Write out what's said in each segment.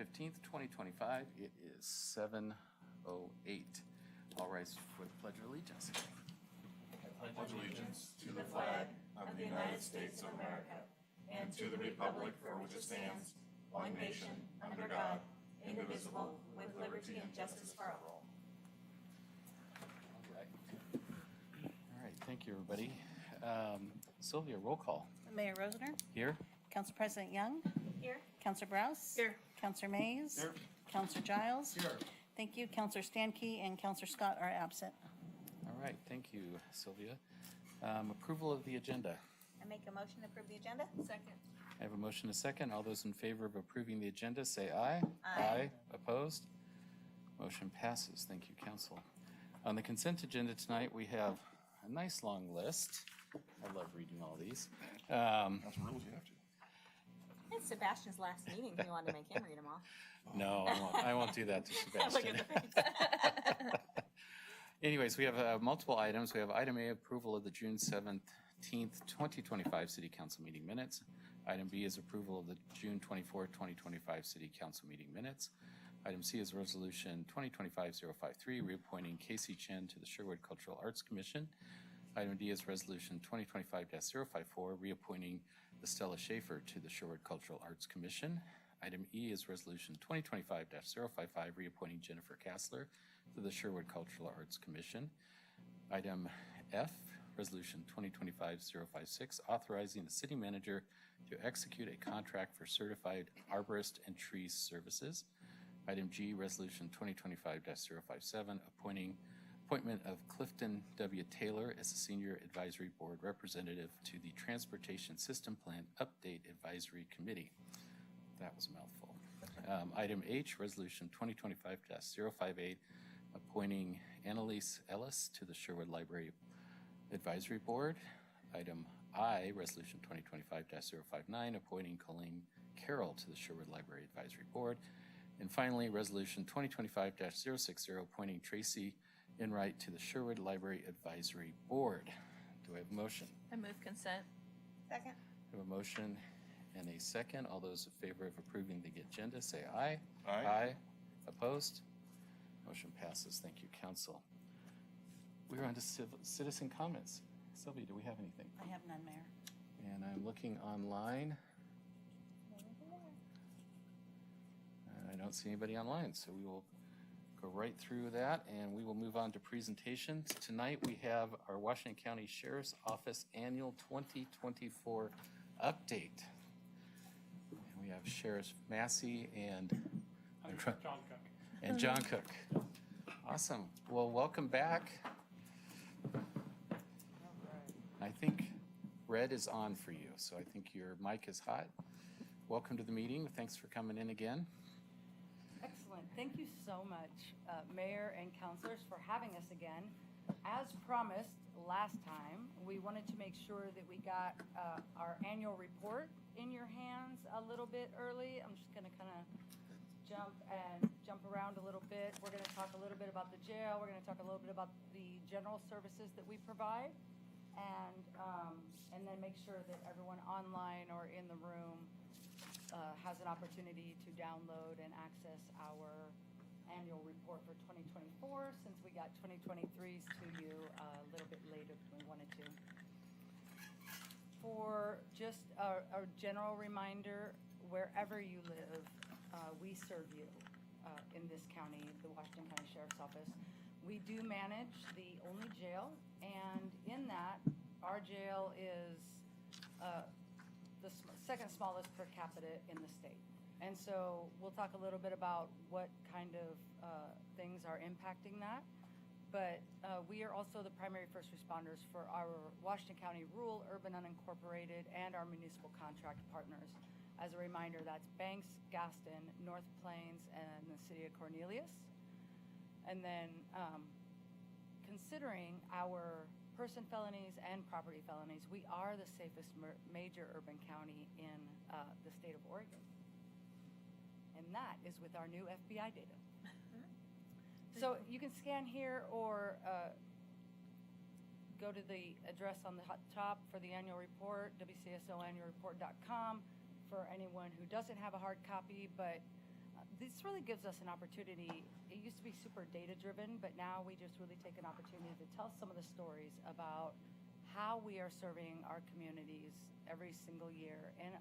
15th, 2025. It is 7:08. All rise for the Pledge of Allegiance. I pledge allegiance to the flag of the United States of America and to the republic for which it stands, one nation, under God, indivisible, with liberty and justice for all. All right, thank you, everybody. Sylvia, roll call. Mayor Rosner, Here? Council President Young, Here. Councilor Browse. Here. Councilor Mays. Here. Councilor Giles. Here. Thank you. Councilor Stankey and Councilor Scott are absent. All right, thank you, Sylvia. Approval of the agenda. I make a motion to approve the agenda. Second. I have a motion and a second. All those in favor of approving the agenda, say aye. Aye. Opposed? Motion passes. Thank you, council. On the consent agenda tonight, we have a nice long list. I love reading all these. That's rules you have to. It's Sebastian's last meeting. He wanted to make him read them all. No, I won't do that to Look Sebastian. at the face. Anyways, we have multiple items. We have item A, approval of the June 17th, 2025 City Council meeting minutes. Item B is approval of the June 24th, 2025 City Council meeting minutes. Item C is resolution 2025-053, reappointing Casey Chen to the Sherwood Cultural Arts Commission. Item D is resolution 2025-054, reappointing the Stella Schaefer to the Sherwood Cultural Arts Commission. Item E is resolution 2025-055, reappointing Jennifer Kassler to the Sherwood Cultural Arts Commission. Item F, resolution 2025-056, authorizing the city manager to execute a contract for certified arborist and tree services. Item G, resolution 2025-057, appointment of Clifton W. Taylor as a senior advisory board representative to the Transportation System Plan Update Advisory Committee. That was a mouthful. Item H, resolution 2025-058, appointing Annalise Ellis to the Sherwood Library Advisory Board. Item I, resolution 2025-059, appointing Colleen Carroll to the Sherwood Library Advisory Board. And finally, resolution 2025-060, appointing Tracy Enright to the Sherwood Library Advisory Board. Do I have a motion? I move consent. Second. I have a motion and a second. All those in favor of approving the agenda, say aye. Aye. Opposed? Motion passes. Thank you, council. We're on to citizen comments. Sylvia, do we have anything? I have none, Mayor. And I'm looking online. I don't see anybody online, so we will go right through that and we will move on to presentations. Tonight we have our Washington County Sheriff's Office Annual 2024 Update. And we have Sheriff Massey and John Cook. John Cook. Awesome. Well, welcome back. I think red is on for you, so I think your mic is hot. Welcome to the meeting. Thanks for coming in again. Excellent. Thank you so much, Mayor and councilors, for having us again. As promised last time, we wanted to make sure that we got our annual report in your hands a little bit early. I'm just going to kind of jump around a little bit. We're going to talk a little bit about the jail. We're going to talk a little bit about the general services that we provide, and then make sure that everyone online or in the room has an opportunity to download and access our annual report for 2024, since we got 2023's to you a little bit later than we wanted to. For just a general reminder, wherever you live, we serve you in this county, the Washington County Sheriff's Office. We do manage the only jail, and in that, our jail is the second smallest per capita in the state. And so we'll talk a little bit about what kind of things are impacting that. But we are also the primary first responders for our Washington County rural, urban, unincorporated, and our municipal contract partners. As a reminder, that's Banks, Gaston, North Plains, and the city of Cornelius. And then considering our person felonies and property felonies, we are the safest major urban county in the state of Oregon. And that is with our new FBI data. So you can scan here or go to the address on the top for the annual report, wcsoannualreport.com, for anyone who doesn't have a hard copy. But this really gives us an opportunity. It used to be super data-driven, but now we just really take an opportunity to tell some of the stories about how we are serving our communities every single year. And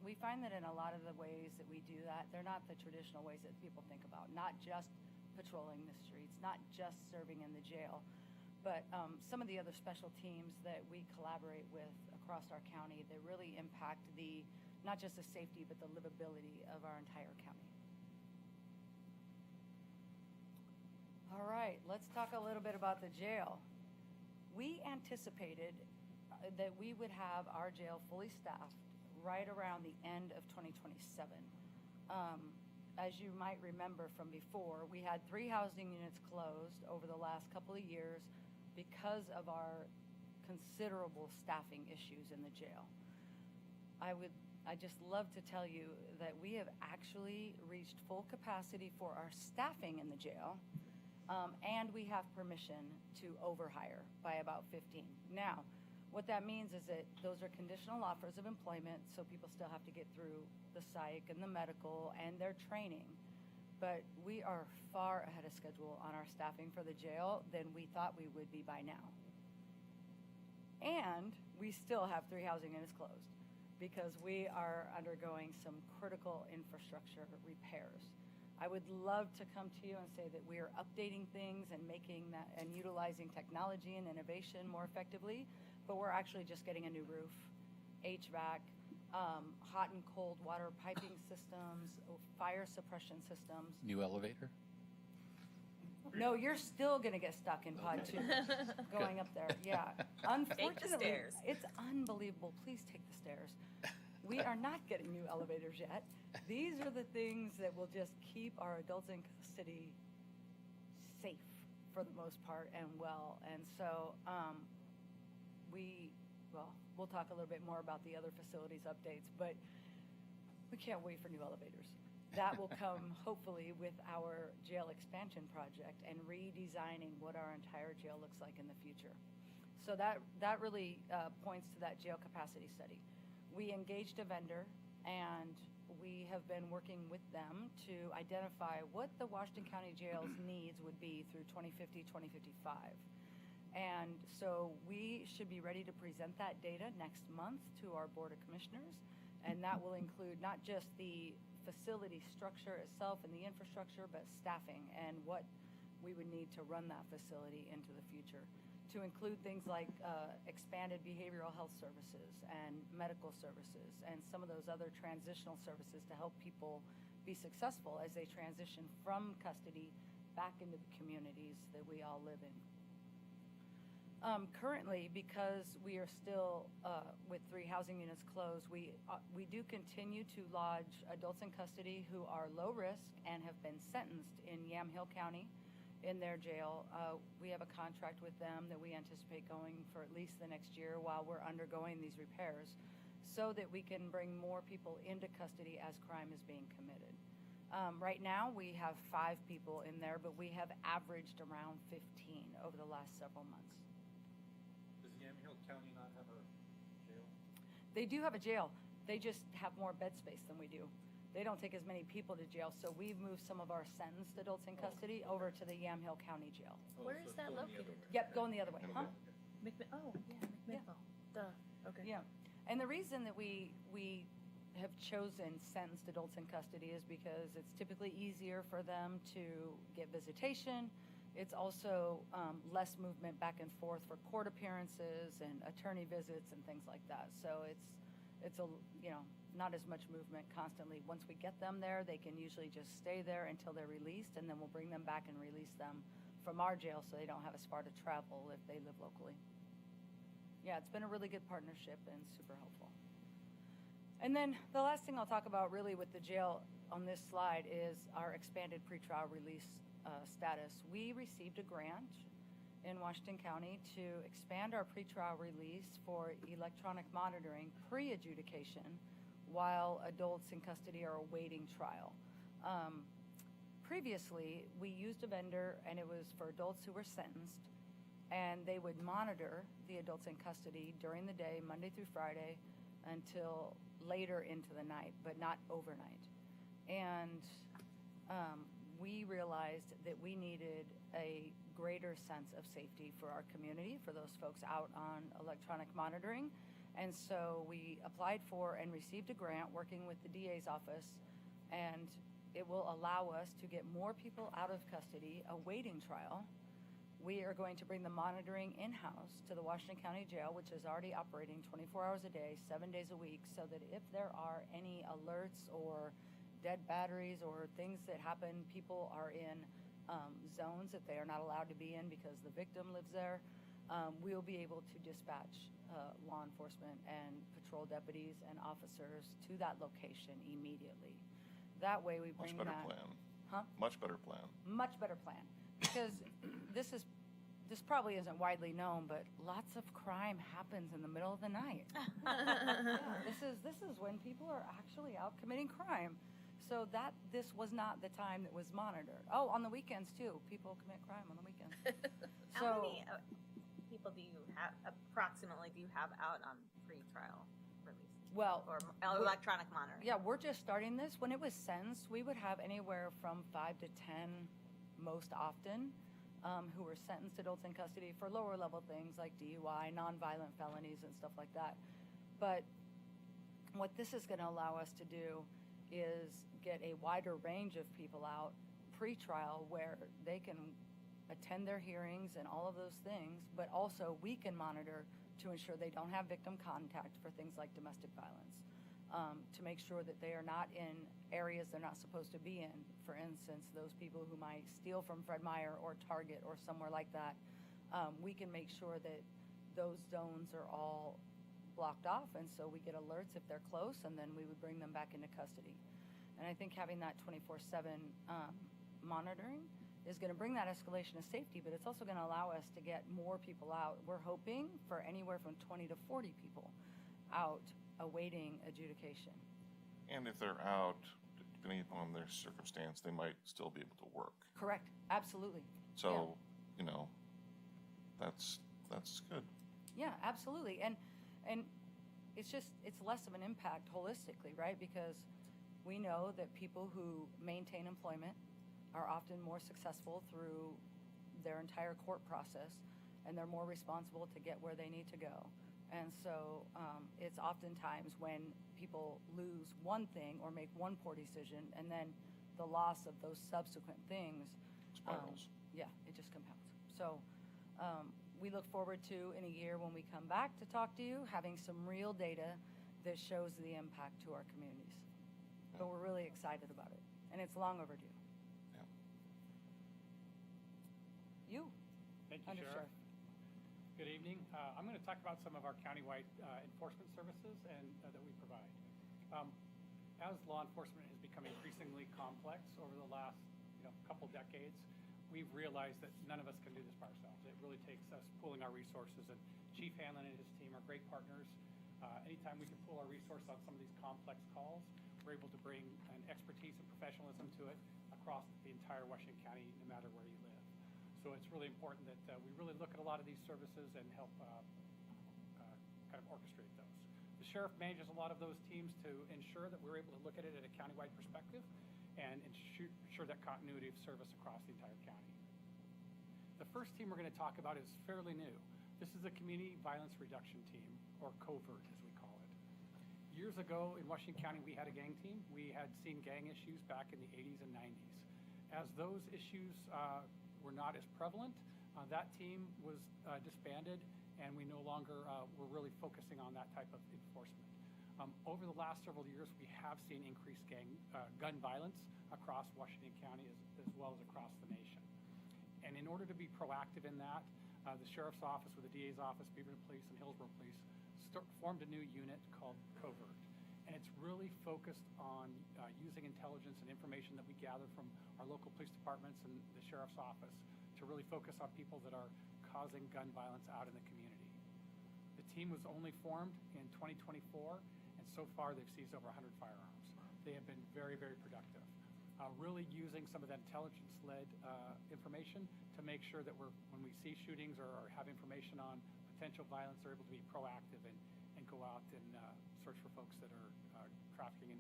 we find that in a lot of the ways that we do that, they're not the traditional ways that people think about, not just patrolling the streets, not just serving in the jail, but some of the other special teams that we collaborate with across our county that really impact not just the safety, but the livability of our entire county. All right, let's talk a little bit about the jail. We anticipated that we would have our jail fully staffed right around the end of 2027. As you might remember from before, we had 3 housing units closed over the last couple of years because of our considerable staffing issues in the jail. I just love to tell you that we have actually reached full capacity for our staffing in the jail, and we have permission to overhire by about 15. Now, what that means is that those are conditional offers of employment, so people still have to get through the psych and the medical and their training. But we are far ahead of schedule on our staffing for the jail than we thought we would be by now. And we still have 3 housing units closed because we are undergoing some critical infrastructure repairs. I would love to come to you and say that we are updating things and making that and utilizing technology and innovation more effectively, but we're actually just getting a new roof, HVAC, hot and cold water piping systems, fire suppression systems. New elevator? No, you're still gonna get stuck in pod 2 going up there. Yeah, unfortunately, stairs. it's unbelievable. Please take the stairs. We are not getting new elevators yet. These are the things that will just keep our adults in custody safe for the most part and well. And so we'll talk a little bit more about the other facilities updates, but we can't wait for new elevators. That will come hopefully with our jail expansion project and redesigning what our entire jail looks like in the future. So that really points to that jail capacity study. We engaged a vendor and we have been working with them to identify what the Washington County Jail's needs would be through 2050, 2055. And so we should be ready to present that data next month to our Board of Commissioners. And that will include not just the facility structure itself and the infrastructure, but staffing and what we would need to run that facility into the future. To include things like expanded behavioral health services and medical services and some of those other transitional services to help people be successful as they transition from custody back into the communities that we all live in. Currently, because we are still with 3 housing units closed, we do continue to lodge adults in custody who are low risk and have been sentenced in Yamhill County in their jail. We have a contract with them that we anticipate going for at least the next year while we're undergoing these repairs so that we can bring more people into custody as crime is being committed. Right now, we have 5 people in there, but we have averaged around 15 over the last several months. Does Yamhill County not have a jail? They do have a jail. They just have more bed space than we do. They don't take as many people to jail, so we've moved some of our sentenced adults in custody over to the Yamhill County Jail. Where is that located? Yep, going the other way, huh? McMinnville. Duh. Okay. Yeah. And the reason that we have chosen sentenced adults in custody is because it's typically easier for them to get visitation. It's also less movement back and forth for court appearances and attorney visits and things like that. So it's a not as much movement constantly. Once we get them there, they can usually just stay there until they're released, and then we'll bring them back and release them from our jail so they don't have as far to travel if they live locally. Yeah, it's been a really good partnership and super helpful. And then the last thing I'll talk about really with the jail on this slide is our expanded pretrial release status. We received a grant in Washington County to expand our pretrial release for electronic monitoring pre-adjudication while adults in custody are awaiting trial. Previously, we used a vendor, and it was for adults who were sentenced, and they would monitor the adults in custody during the day, Monday through Friday, until later into the night, but not overnight. And realized that we needed a greater sense of safety for our community, for those folks out on electronic monitoring. And so we applied for and received a grant working with the DA's office, and it will allow us to get more people out of custody awaiting trial. We are going to bring the monitoring in-house to the Washington County Jail, which is already operating 24 hours a day, 7 days a week, so that if there are any alerts or dead batteries or things that happen, people are in zones that they are not allowed to be in because the victim lives there, we'll be able to dispatch law enforcement and patrol deputies and officers to that location immediately. That way we bring Much better that. plan. Huh? Much better plan. Much better plan, because this probably isn't widely known, but lots of crime happens in the middle of the night. Yeah, this is when people are actually out committing crime. So this was not the time that was monitored. Oh, on the weekends too. People commit crime on the weekends. How many people do you have, approximately, do you have out on pre-trial release? Well, Or electronic monitoring? yeah, we're just starting this. When it was sentenced, we would have anywhere from 5 to 10 most often who were sentenced adults in custody for lower level things like DUI, nonviolent felonies, and stuff like that. But what this is going to allow us to do is get a wider range of people out pre-trial where they can attend their hearings and all of those things, but also we can monitor to ensure they don't have victim contact for things like domestic violence, to make sure that they are not in areas they're not supposed to be in. For instance, those people who might steal from Fred Meyer or Target or somewhere like that, we can make sure that those zones are all blocked off, and so we get alerts if they're close, and then we would bring them back into custody. And I think having that 24/7 monitoring is going to bring that escalation of safety, but it's also going to allow us to get more people out. We're hoping for anywhere from 20 to 40 people out awaiting adjudication. And if they're out, depending upon their circumstance, they might still be able to work. Correct. Absolutely. So, that's good. Yeah, absolutely. And it's less of an impact holistically, right? Because we know that people who maintain employment are often more successful through their entire court process, and they're more responsible to get where they need to go. And so it's oftentimes when people lose one thing or make one poor decision, and then the loss of those subsequent things, Spirals. it just compounds. So we look forward to, in a year when we come back to talk to you, having some real data that shows the impact to our communities. But we're really excited about it, and it's long overdue. Yeah. You, Thank you, Under Sheriff. Sheriff. Good evening. I'm going to talk about some of our countywide enforcement services and that we provide. As law enforcement has become increasingly complex over the last couple decades, we've realized that none of us can do this by ourselves. It really takes us pooling our resources, and Chief Hanlon and his team are great partners. Anytime we can pool our resources on some of these complex calls, we're able to bring an expertise and professionalism to it across the entire Washington County, no matter where you live. So it's really important that we really look at a lot of these services and help kind of orchestrate those. The sheriff manages a lot of those teams to ensure that we're able to look at it at a countywide perspective and ensure that continuity of service across the entire county. The first team we're going to talk about is fairly new. This is the Community Violence Reduction Team, or COVERT as we call it. Years ago in Washington County, we had a gang team. We had seen gang issues back in the 80s and 90s. As those issues were not as prevalent, that team was disbanded, and we no longer were really focusing on that type of enforcement. Over the last several years, we have seen increased gun violence across Washington County as well as across the nation. And in order to be proactive in that, the Sheriff's Office with the DA's Office, Beaverton Police, and Hillsborough Police formed a new unit called COVERT. And it's really focused on using intelligence and information that we gather from our local police departments and the Sheriff's Office to really focus on people that are causing gun violence out in the community. The team was only formed in 2024, and so far they've seized over 100 firearms. They have been very, very productive. Really using some of that intelligence-led information to make sure that when we see shootings or have information on potential violence, they're able to be proactive and go out and search for folks that are trafficking in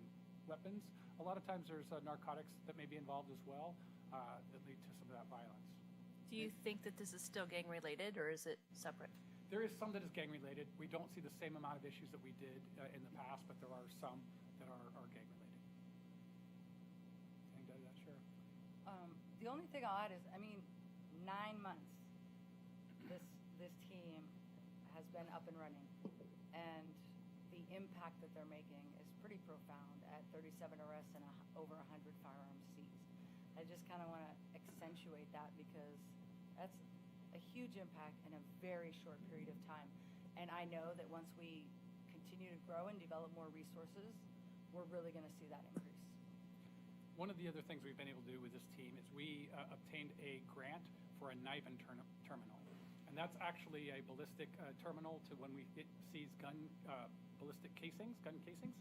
weapons. A lot of times there's narcotics that may be involved as well that lead to some of that violence. Do you think that this is still gang related, or is it separate? There is some that is gang related. We don't see the same amount of issues that we did in the past, but there are some that are gang related. Anything to add to that, Sheriff? The only thing I'll add is, 9 months this team has been up and running, and the impact that they're making is pretty profound at 37 arrests and over 100 firearms seized. I just kind of want to accentuate that because that's a huge impact in a very short period of time. And I know that once we continue to grow and develop more resources, we're really going to see that increase. One of the other things we've been able to do with this team is we obtained a grant for a knife and terminal. And that's actually a ballistic terminal to when we seize ballistic casings, gun casings,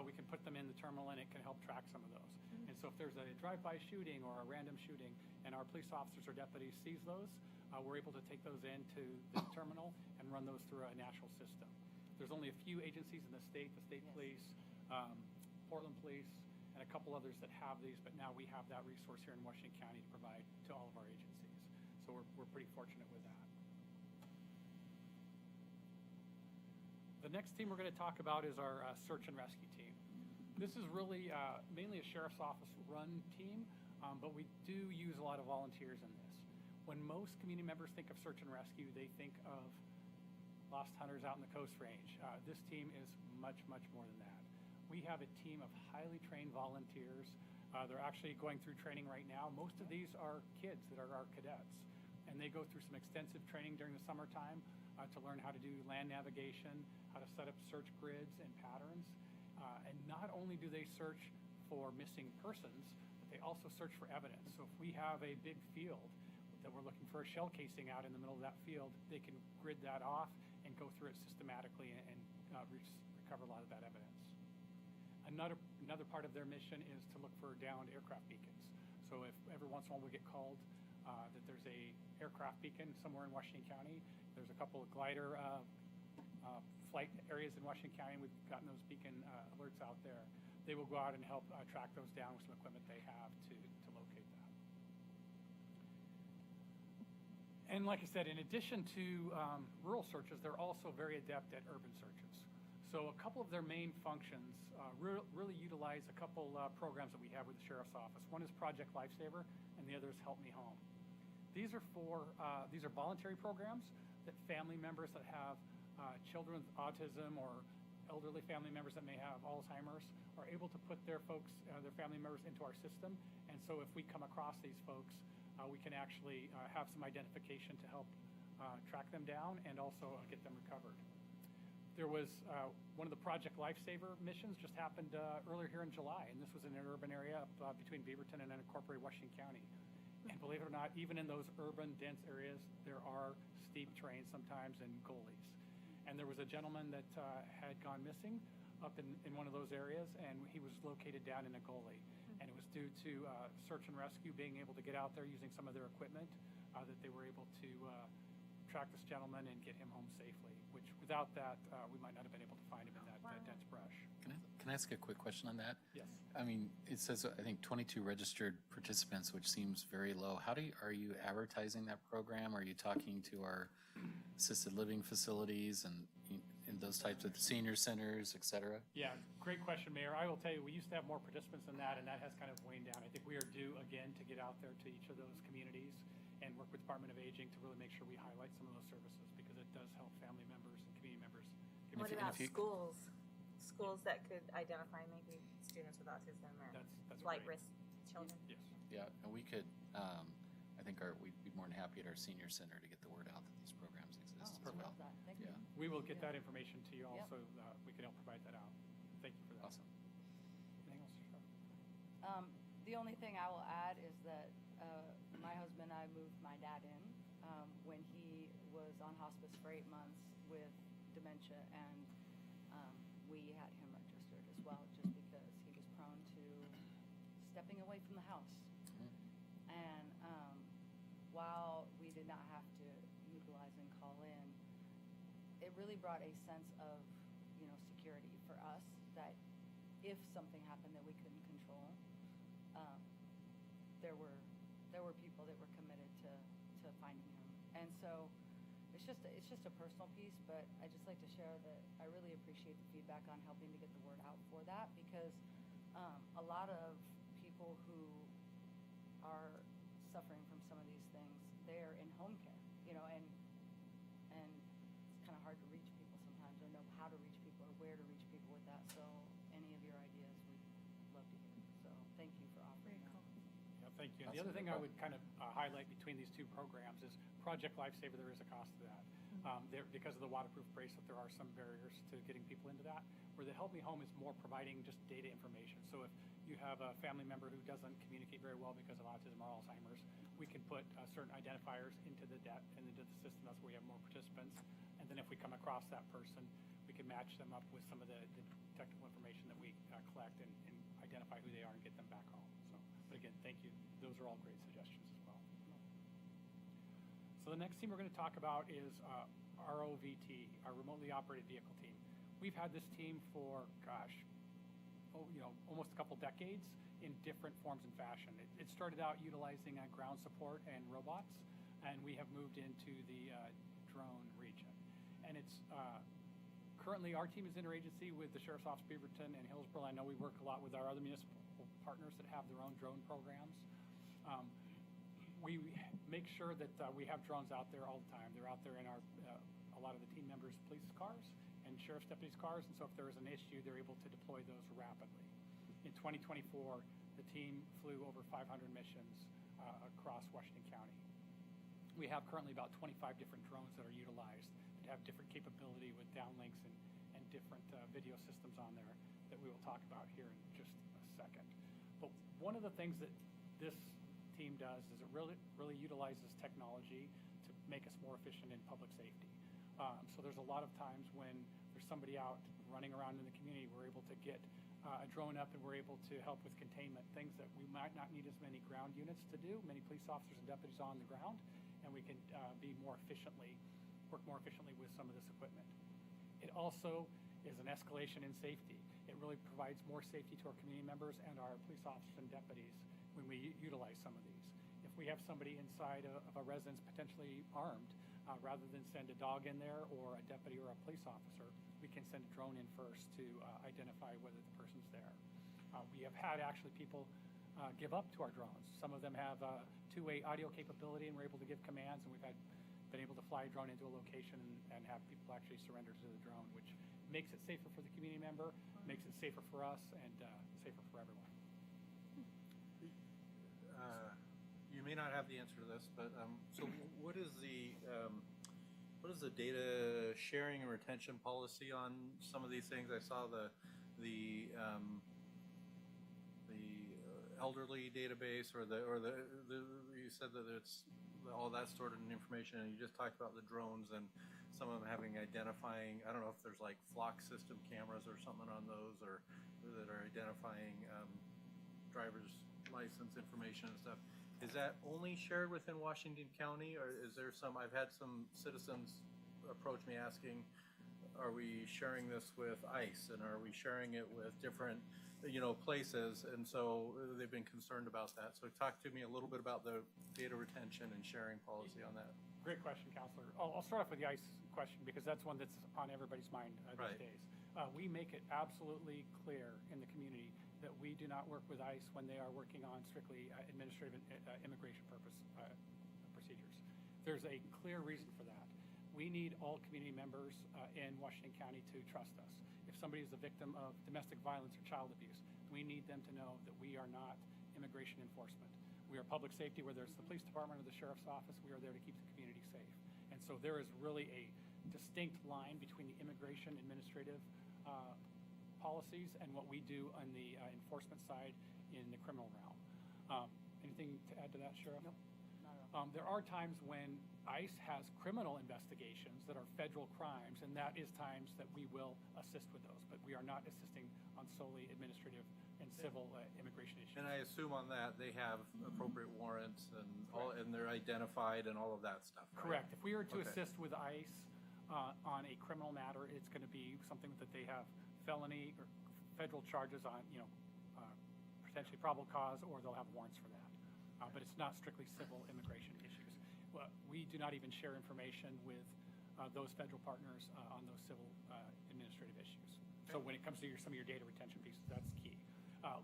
we can put them in the terminal and it can help track some of those. And so if there's a drive-by shooting or a random shooting and our police officers or deputies seize those, we're able to take those into the terminal and run those through a national system. There's only a few agencies in the state police, Portland Police, and a couple others that have these, but now we have that resource here in Washington County to provide to all of our agencies. So we're pretty fortunate with that. The next team we're going to talk about is our search and rescue team. This is really mainly a sheriff's office run team, but we do use a lot of volunteers in this. When most community members think of search and rescue, they think of lost hunters out in the Coast Range. This team is much, much more than that. We have a team of highly trained volunteers. They're actually going through training right now. Most of these are kids that are our cadets, and they go through some extensive training during the summertime to learn how to do land navigation, how to set up search grids and patterns. And not only do they search for missing persons, but they also search for evidence. So if we have a big field that we're looking for a shell casing out in the middle of that field, they can grid that off and go through it systematically and recover a lot of that evidence. Another part of their mission is to look for downed aircraft beacons. So if every once in a while we get called that there's a aircraft beacon somewhere in Washington County, there's a couple of glider flight areas in Washington County, and we've gotten those beacon alerts out there. They will go out and help track those down with some equipment they have to locate that. And like I said, in addition to rural searches, they're also very adept at urban searches. So a couple of their main functions really utilize a couple programs that we have with the Sheriff's Office. One is Project Lifesaver, and the other is Help Me Home. These are voluntary programs that family members that have children with autism or elderly family members that may have Alzheimer's are able to put their family members into our system. And so if we come across these folks, we can actually have some identification to help track them down and also get them recovered. There was one of the Project Lifesaver missions just happened earlier here in July, and this was in an urban area between Beaverton and unincorporated Washington County. And believe it or not, even in those urban, dense areas, there are steep terrains sometimes and gullies. And there was a gentleman that had gone missing up in one of those areas, and he was located down in a gully. And it was due to search and rescue being able to get out there using some of their equipment that they were able to track this gentleman and get him home safely, which without that, we might not have been able to find him in that dense brush. Can I ask a quick question on that? Yes. I mean, it says, I think, 22 registered participants, which seems very low. Are you advertising that program? Are you talking to our assisted living facilities and those types of senior centers, et cetera? Yeah, great question, Mayor. I will tell you, we used to have more participants than that, and that has kind of waned down. I think we are due again to get out there to each of those communities and work with Department of Aging to really make sure we highlight some of those services because it does help family members and community members. What about schools? Schools that could identify maybe students with autism or That's flight great. risk children? Yes. Yeah, and we could, I think we'd be more than happy at our senior center to get the word out that these programs exist as I well. love that. Thank you. Yeah. We will get that information to you Yep. also. We can help provide that out. Thank you for that. Awesome. Anything else, Cheryl? The only thing I will add is that my husband and I moved my dad in when he was on hospice for 8 months with dementia, and we had him registered as well just because he was prone to stepping away from the house. And while we did not have to utilize and call in, it really brought a sense of security for us that if something happened that we couldn't control, there were people that were committed to finding him. And so it's just a personal piece, but I just like to share that I really appreciate the feedback on helping to get the word out for that, because a lot of people who are suffering from some of these things, they're in home care, and it's kind of hard to reach people sometimes, or know how to reach people or where to reach people with that. So any of your ideas, we'd love to hear. So thank you for offering that. Yeah, thank you. And the other thing I would kind of highlight between these two programs is Project Lifesaver. There is a cost to that. Because of the waterproof bracelet, there are some barriers to getting people into that. Where the Help Me Home is more providing just data information. So if you have a family member who doesn't communicate very well because of autism or Alzheimer's, we can put certain identifiers into the system. That's where we have more participants. And then if we come across that person, we can match them up with some of the technical information that we collect and identify who they are and get them back home. So, but again, thank you. Those are all great suggestions as well. So the next team we're going to talk about is ROVT, our remotely operated vehicle team. We've had this team for, almost a couple decades in different forms and fashion. It started out utilizing ground support and robots, and we have moved into the drone region. And it's currently our team is interagency with the Sheriff's Office Beaverton and Hillsborough. I know we work a lot with our other municipal partners that have their own drone programs. We make sure that we have drones out there all the time. They're out there in a lot of the team members' police cars and sheriff's deputies' cars, and so if there is an issue, they're able to deploy those rapidly. In 2024, the team flew over 500 missions across Washington County. We have currently about 25 different drones that are utilized that have different capability with downlinks and different video systems on there that we will talk about here in just a second. But one of the things that this team does is it really utilizes technology to make us more efficient in public safety. So there's a lot of times when there's somebody out running around in the community, we're able to get a drone up and we're able to help with containment, things that we might not need as many ground units to do, many police officers and deputies on the ground, and we can work more efficiently with some of this equipment. It also is an escalation in safety. It really provides more safety to our community members and our police officers and deputies when we utilize some of these. If we have somebody inside of a residence potentially armed, rather than send a dog in there or a deputy or a police officer, we can send a drone in first to identify whether the person's there. We have had actually people give up to our drones. Some of them have two-way audio capability and we're able to give commands, and we've been able to fly a drone into a location and have people actually surrender to the drone, which makes it safer for the community member, makes it safer for us, and safer for everyone. You may not have the answer to this, but so what is the data sharing and retention policy on some of these things? I saw the elderly database, or you said that it's all that sort of information, and you just talked about the drones and some of them having identifying. I don't know if there's like flock system cameras or something on those, or that are identifying driver's license information and stuff. Is that only shared within Washington County, or is there some? I've had some citizens approach me asking, are we sharing this with ICE, and are we sharing it with different, places? And so they've been concerned about that. So talk to me a little bit about the data retention and sharing policy on that. Great question, Counselor. I'll start off with the ICE question because that's one that's on everybody's mind these days. We make it absolutely clear in the community that we do not work with ICE when they are working on strictly administrative immigration procedures. There's a clear reason for that. We need all community members in Washington County to trust us. If somebody is a victim of domestic violence or child abuse, we need them to know that we are not immigration enforcement. We are public safety, whether it's the police department or the sheriff's office. We are there to keep the community safe. And so there is really a distinct line between the immigration administrative policies and what we do on the enforcement side in the criminal realm. Anything to add to that, Sheriff? Nope, not at all. There are times when ICE has criminal investigations that are federal crimes, and that is times that we will assist with those, but we are not assisting on solely administrative and civil immigration issues. And I assume on that they have appropriate warrants and all, and they're identified and all of that stuff. Right? Correct. If we are to assist with ICE on a criminal matter, it's going to be something that they have felony federal charges on, potentially probable cause, or they'll have warrants for that. But it's not strictly civil immigration issues. Well, we do not even share information with those federal partners on those civil administrative issues. So when it comes to some of your data retention pieces, that's key.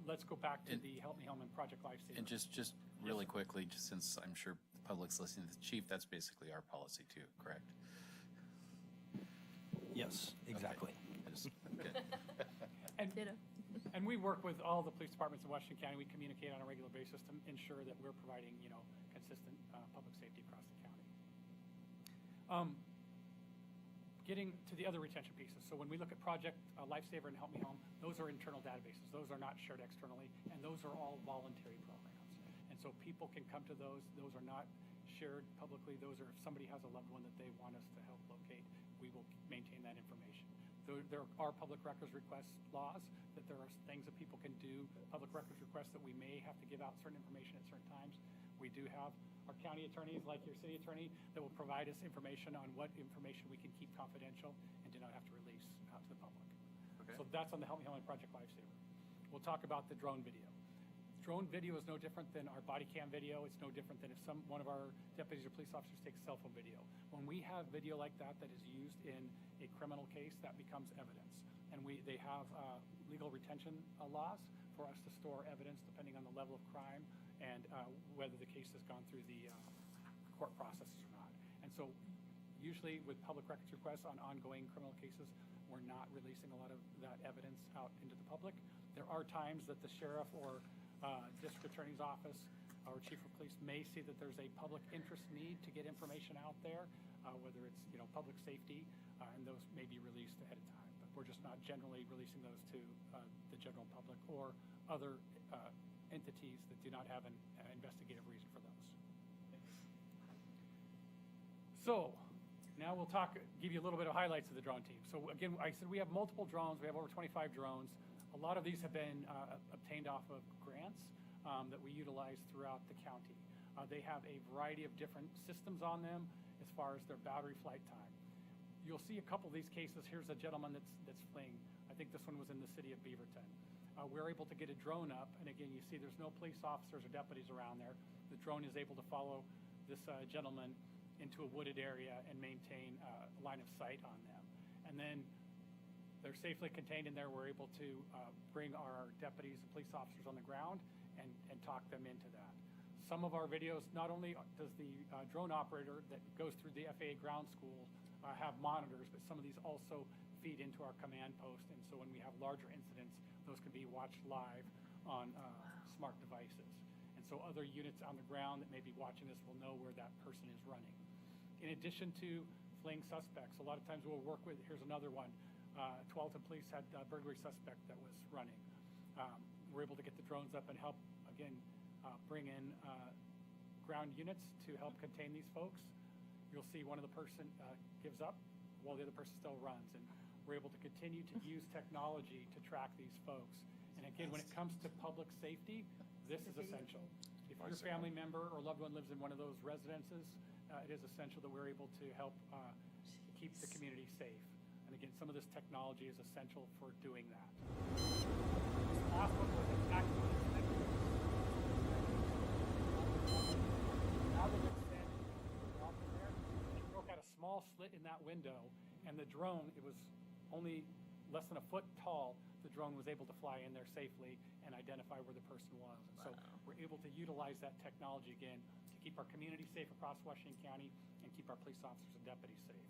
Let's go back to the Help Me Hellman Project Lifesaver. And just really quickly, just since I'm sure the public's listening to the chief, that's basically our policy too, correct? Yes, exactly. Okay. And we work with all the police departments in Washington County. We communicate on a regular basis to ensure that we're providing, consistent public safety across the county. Getting to the other retention pieces. So when we look at Project Lifesaver and Help Me Home, those are internal databases. Those are not shared externally, and those are all voluntary programs. And so people can come to those. Those are not shared publicly. Those are if somebody has a loved one that they want us to help locate, we will maintain that information. There are public records request laws, that there are things that people can do, public records requests that we may have to give out certain information at certain times. We do have our county attorneys, like your city attorney, that will provide us information on what information we can keep confidential and do not have to release out to the public. Okay. So that's on the Help Me Hellman Project Lifesaver. We'll talk about the drone video. Drone video is no different than our body cam video. It's no different than if one of our deputies or police officers takes cell phone video. When we have video like that that is used in a criminal case, that becomes evidence. And they have legal retention laws for us to store evidence depending on the level of crime and whether the case has gone through the court processes or not. And so usually with public records requests on ongoing criminal cases, we're not releasing a lot of that evidence out into the public. There are times that the sheriff or district attorney's office or chief of police may see that there's a public interest need to get information out there, whether it's public safety, and those may be released ahead of time. But we're just not generally releasing those to the general public or other entities that do not have an investigative reason for those. So now we'll give you a little bit of highlights of the drone team. So again, I said we have multiple drones. We have over 25 drones. A lot of these have been obtained off of grants that we utilize throughout the county. They have a variety of different systems on them as far as their battery flight time. You'll see a couple of these cases. Here's a gentleman that's fleeing. I think this one was in the city of Beaverton. We're able to get a drone up, and again, you see there's no police officers or deputies around there. The drone is able to follow this gentleman into a wooded area and maintain line of sight on them. And then they're safely contained in there. We're able to bring our deputies and police officers on the ground and talk them into that. Some of our videos, not only does the drone operator that goes through the FAA ground school have monitors, but some of these also feed into our command post. And so when we have larger incidents, those can be watched live on smart devices. And so other units on the ground that may be watching this will know where that person is running. In addition to fleeing suspects, a lot of times we'll work with, here's another one. Tualatin Police had a burglary suspect that was running. We're able to get the drones up and help, again, bring in ground units to help contain these folks. You'll see one of the person gives up while the other person still runs. And we're able to continue to use technology to track these folks. And again, when it comes to public safety, this is essential. If your family member or loved one lives in one of those residences, it is essential that we're able to help keep the community safe. And again, some of this technology is essential for doing that. This last one was a tactical incident. Now that it's been walked in there, it broke out a small slit in that window, and the drone, it was only less than a foot tall. The drone was able to fly in there safely and identify where the person was. And so we're able to utilize that technology again to keep our community safe across Washington County and keep our police officers and deputies safe.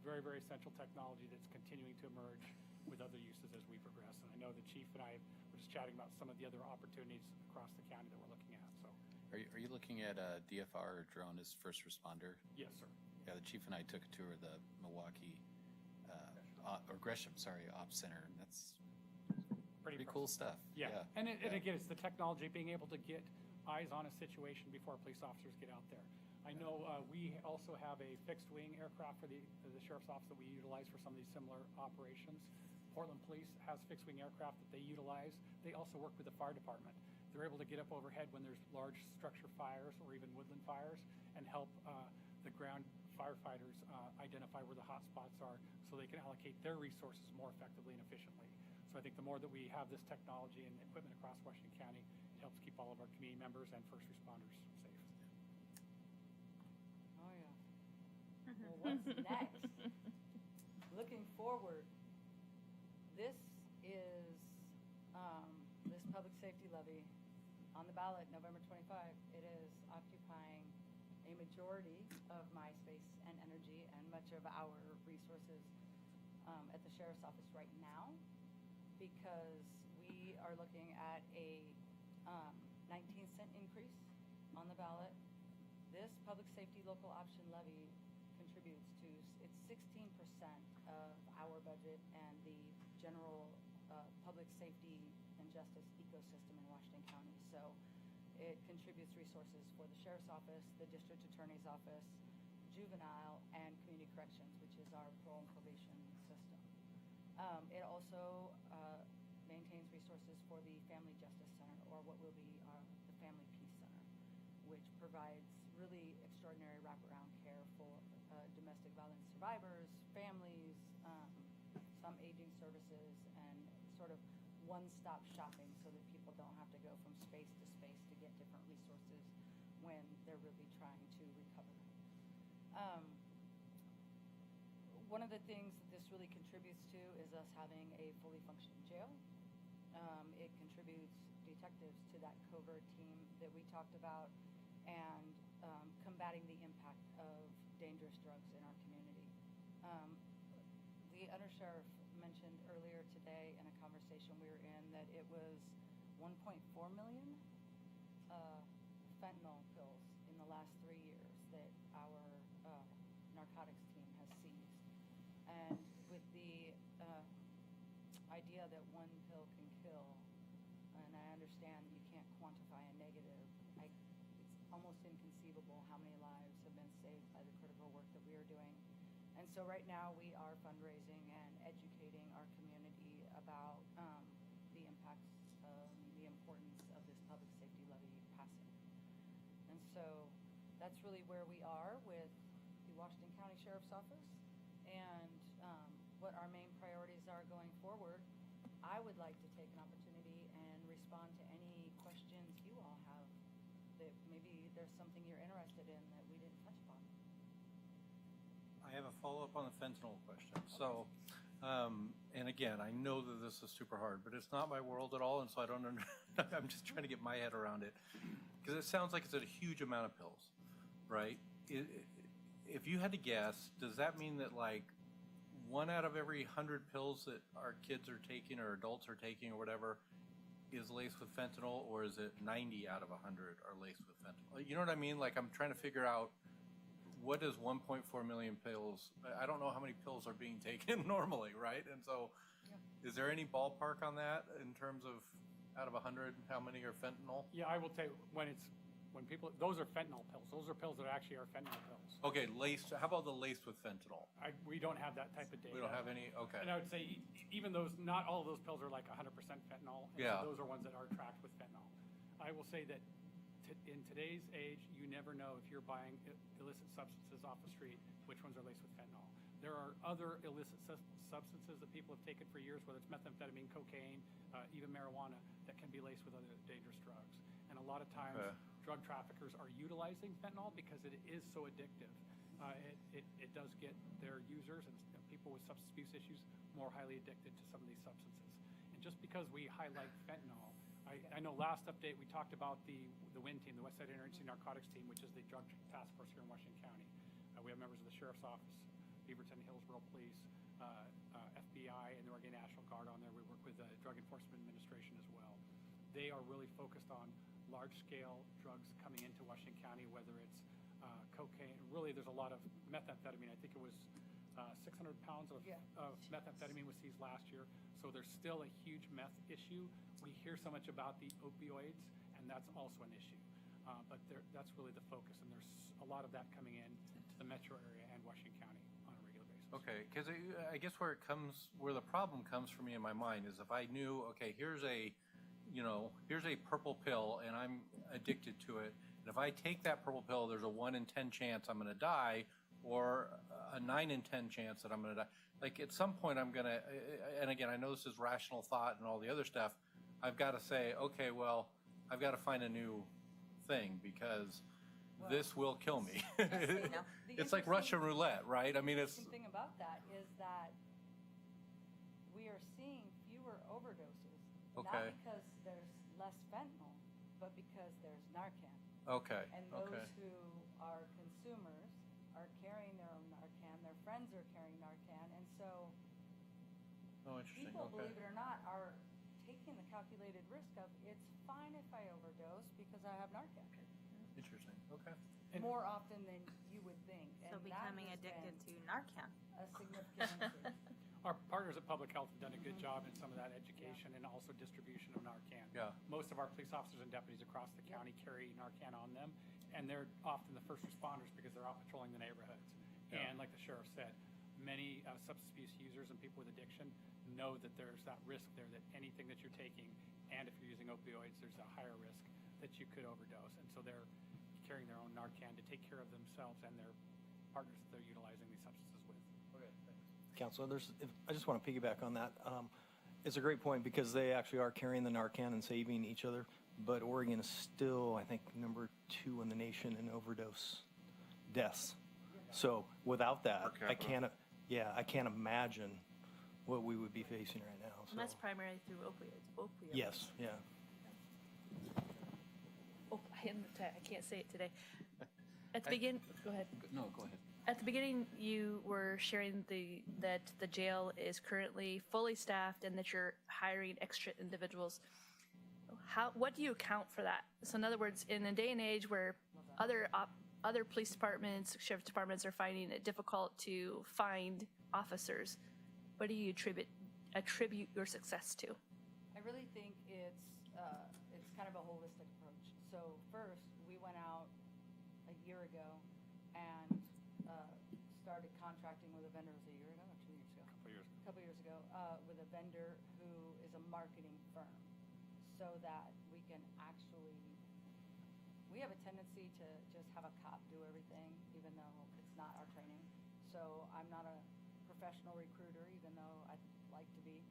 Very, very essential technology that's continuing to emerge with other uses as we progress. And I know the chief and I were just chatting about some of the other opportunities across the county that we're looking at. So, Are you looking at a DFR or drone as first responder? yes, sir. Yeah, the chief and I took a tour of the Milwaukee, or Gresham, sorry, Ops Center. And that's pretty cool stuff. Yeah. And again, it's the technology, being able to get eyes on a situation before police officers get out there. I know we also have a fixed-wing aircraft for the sheriff's office that we utilize for some of these similar operations. Portland Police has fixed-wing aircraft that they utilize. They also work with the fire department. They're able to get up overhead when there's large structure fires or even woodland fires and help the ground firefighters identify where the hot spots are so they can allocate their resources more effectively and efficiently. So I think the more that we have this technology and equipment across Washington County, it helps keep all of our community members and first responders safe. Oh, yeah. Well, what's next? Looking forward, this is, this public safety levy on the ballot November 25. It is occupying a majority of my space and energy and much of our resources at the sheriff's office right now, because we are looking at a 19-cent increase on the ballot. This public safety local option levy contributes to, it's 16% of our budget and the general public safety and justice ecosystem in Washington County. So it contributes resources for the sheriff's office, the district attorney's office, juvenile, and community corrections, which is our parole and probation system. It also maintains resources for the Family Justice Center, or what will be the Family Peace Center, which provides really extraordinary wraparound care for domestic violence survivors, families, some aging services, and sort of one-stop shopping so that people don't have to go from space to space to get different resources when they're really trying to recover. One of the things that this really contributes to is us having a fully functioning jail. It contributes detectives to that covert team that we talked about, and combating the impact of dangerous drugs in our community. The undersheriff mentioned earlier today in a conversation we were in that it was 1.4 million fentanyl pills in the last 3 years that our narcotics team has seized. And with the idea that one pill can kill, and I understand you can't quantify a negative, it's almost inconceivable how many lives have been saved by the critical work that we are doing. And so right now we are fundraising and educating our community about the impacts, the importance of this public safety levy passing. And so that's really where we are with the Washington County Sheriff's Office and what our main priorities are going forward. I would like to take an opportunity and respond to any questions you all have that maybe there's something you're interested in that we didn't touch upon. I have a follow-up on the fentanyl question. So, and again, I know that this is super hard, but it's not my world at all, and so I don't I'm just trying to get my head around it. Because it sounds like it's a huge amount of pills, right? If you had to guess, does that mean that like 1 out of every 100 pills that our kids are taking or adults are taking or whatever is laced with fentanyl, or is it 90 out of 100 are laced with fentanyl? You know what I mean? Like I'm trying to figure out, what is 1.4 million pills? I don't know how many pills are being taken normally, right? And so is there any ballpark on that in terms of out of 100, how many are fentanyl? Yeah, I will tell you, when people, those are fentanyl pills. Those are pills that actually are fentanyl pills. Okay, laced, how about the laced with fentanyl? We don't have that type of data. We don't have any, okay. And I would say even those, not all of those pills are like 100% fentanyl. And Yeah. So those are ones that are tracked with fentanyl. I will say that in today's age, you never know if you're buying illicit substances off the street, which ones are laced with fentanyl. There are other illicit substances that people have taken for years, whether it's methamphetamine, cocaine, even marijuana, that can be laced with other dangerous drugs. And a lot of times, drug traffickers are utilizing fentanyl because it is so addictive. It does get their users and people with substance abuse issues more highly addicted to some of these substances. And just because we highlight fentanyl, I know last update we talked about the WIN team, the West Side Interagency Narcotics Team, which is the drug task force here in Washington County. We have members of the Sheriff's Office, Beaverton, Hillsborough Police, FBI, and the Oregon National Guard on there. We work with the Drug Enforcement Administration as well. They are really focused on large-scale drugs coming into Washington County, whether it's cocaine. Really, there's a lot of methamphetamine. I think it was 600 pounds of methamphetamine was seized last year. So there's still a huge meth issue. We hear so much about the opioids, and that's also an issue. But that's really the focus, and there's a lot of that coming in to the metro area and Washington County on a regular basis. Okay, because I guess where the problem comes for me in my mind is if I knew, okay, here's a purple pill and I'm addicted to it, and if I take that purple pill, there's a 1 in 10 chance I'm going to die, or a 9 in 10 chance that I'm going to die. like at some point I'm gonna, and again, I know this is rational thought and all the other stuff. I've got to say, okay, well, I've got to find a new thing because this will kill me. It's like Russian roulette, right? I mean, The it's, interesting thing about that is that we are seeing fewer overdoses, Okay. not because there's less fentanyl, but because there's Narcan. okay, And those okay. who are consumers are carrying their own Narcan, their friends are carrying Narcan, and so Oh, interesting, people, okay. believe it or not, are taking the calculated risk of, it's fine if I overdose because I have Narcan, Interesting, okay. more often than you would think. So And that becoming has addicted to been Narcan. a significant increase. Our partners at Public Health have done a good job in some of that education and also distribution of Narcan. Yeah. Most of our police officers and deputies across the county carry Narcan on them, and they're often the first responders because they're out patrolling the neighborhoods. Yeah. And like the sheriff said, many substance abuse users and people with addiction know that there's that risk there, that anything that you're taking, and if you're using opioids, there's a higher risk that you could overdose. And so they're carrying their own Narcan to take care of themselves and their partners that they're utilizing these substances with. Okay, thanks. Councilor, I just want to piggyback on that. It's a great point because they actually are carrying the Narcan and saving each other, but Oregon is still, I think, number 2 in the nation in overdose deaths. So without that, Per I capita. can't imagine what we would be facing right now. And that's So, primarily through opioids. yes, yeah. I can't say it today. At the begin, go ahead. No, go ahead. At the beginning, you were sharing that the jail is currently fully staffed and that you're hiring extra individuals. What do you account for that? So in other words, in a day and age where other police departments, sheriff's departments are finding it difficult to find officers, what do you attribute your success to? I really think it's kind of a holistic approach. So first, we went out a year ago and started contracting with a vendor. Was it a year ago or 2 years ago? A couple years ago, with a vendor who is a marketing firm, so that we can actually. We have a tendency to just have a cop do everything, even though it's not our training. So I'm not a professional recruiter, even though I'd like to be.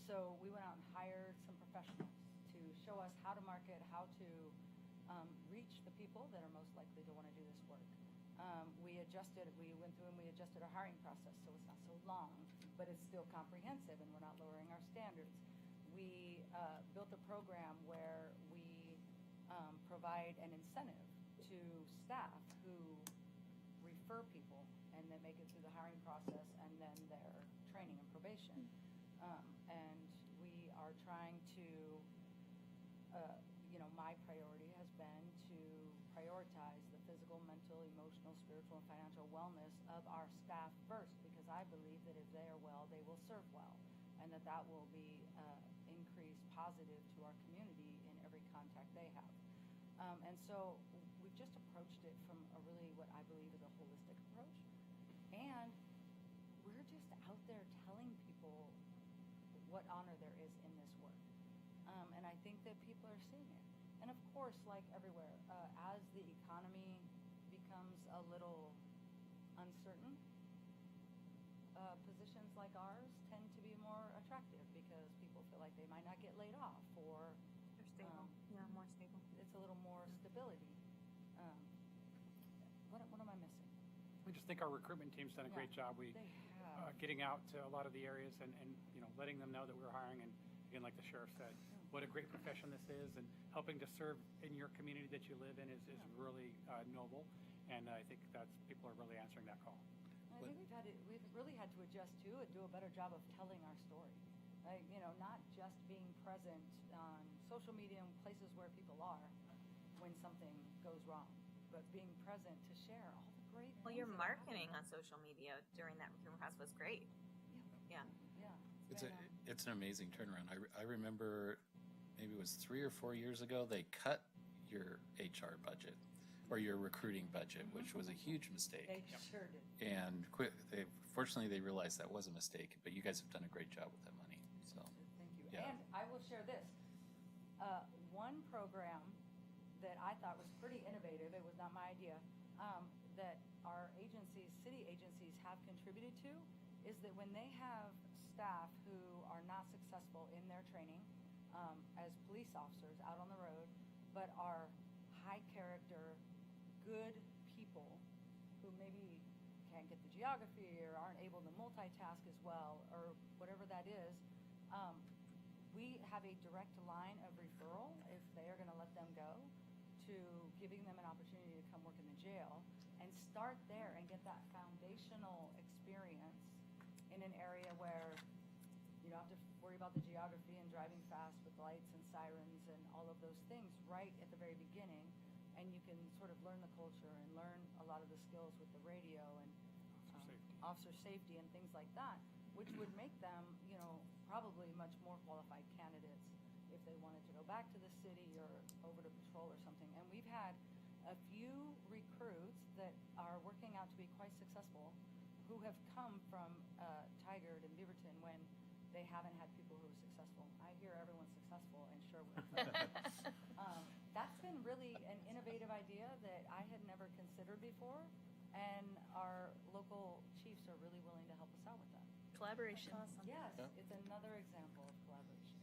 So we went out and hired some professionals to show us how to market, how to reach the people that are most likely to want to do this work. We went through and we adjusted our hiring process so it's not so long, but it's still comprehensive and we're not lowering our standards. We built a program where we provide an incentive to staff who refer people and then make it through the hiring process and then their training and probation. And we are trying to, my priority has been to prioritize the physical, mental, emotional, spiritual, and financial wellness of our staff first, because I believe that if they are well, they will serve well, and that will be increased positive to our community in every contact they have. And so we've just approached it from a really what I believe is a holistic approach. And we're just out there telling people what honor there is in this work. And I think that people are seeing it. And of course, like everywhere, as the economy becomes a little uncertain, positions like ours tend to be more attractive because people feel like they might not get laid off, or They're stable. More stable. it's a little more stability. What am I missing? We just think our recruitment team's done a great job. They have. Getting out to a lot of the areas and letting them know that we're hiring, and again, like the sheriff said, what a great profession this is, and helping to serve in your community that you live in is really noble, and I think that's people are really answering that call. I think we've really had to adjust too and do a better job of telling our story. Right? Not just being present on social media and places where people are when something goes wrong, but being present to share all the great Well, things your that happen. marketing on social media during that recruitment process was great. Yeah. Yeah. It's an amazing turnaround. I remember maybe it was 3 or 4 years ago, they cut your HR budget or your recruiting budget, which was a huge mistake. They sure did. And fortunately, they realized that was a mistake, but you guys have done a great job with that money. So, Thank you. Yeah. And I will share this. One program that I thought was pretty innovative, it was not my idea, that our agencies, city agencies have contributed to is that when they have staff who are not successful in their training as police officers out on the road, but are high character, good people who maybe can't get the geography or aren't able to multitask as well or whatever that is, we have a direct line of referral if they are going to let them go to giving them an opportunity to come work in the jail and start there and get that foundational experience in an area where you don't have to worry about the geography and driving fast with lights and sirens and all of those things right at the very beginning. And you can sort of learn the culture and learn a lot of the skills with the radio and officer safety and things like that, which would make them, you know, probably much more qualified candidates if they wanted to go back to the city or over to patrol or something. And we've had a few recruits that are working out to be quite successful who have come from Tigard and Beaverton when they haven't had people who are successful. I hear everyone's successful in Sherwood. That's been really an innovative idea that I had never considered before, and our local chiefs are really willing to help us out with that. Collaboration. Yes, it's another example of collaboration.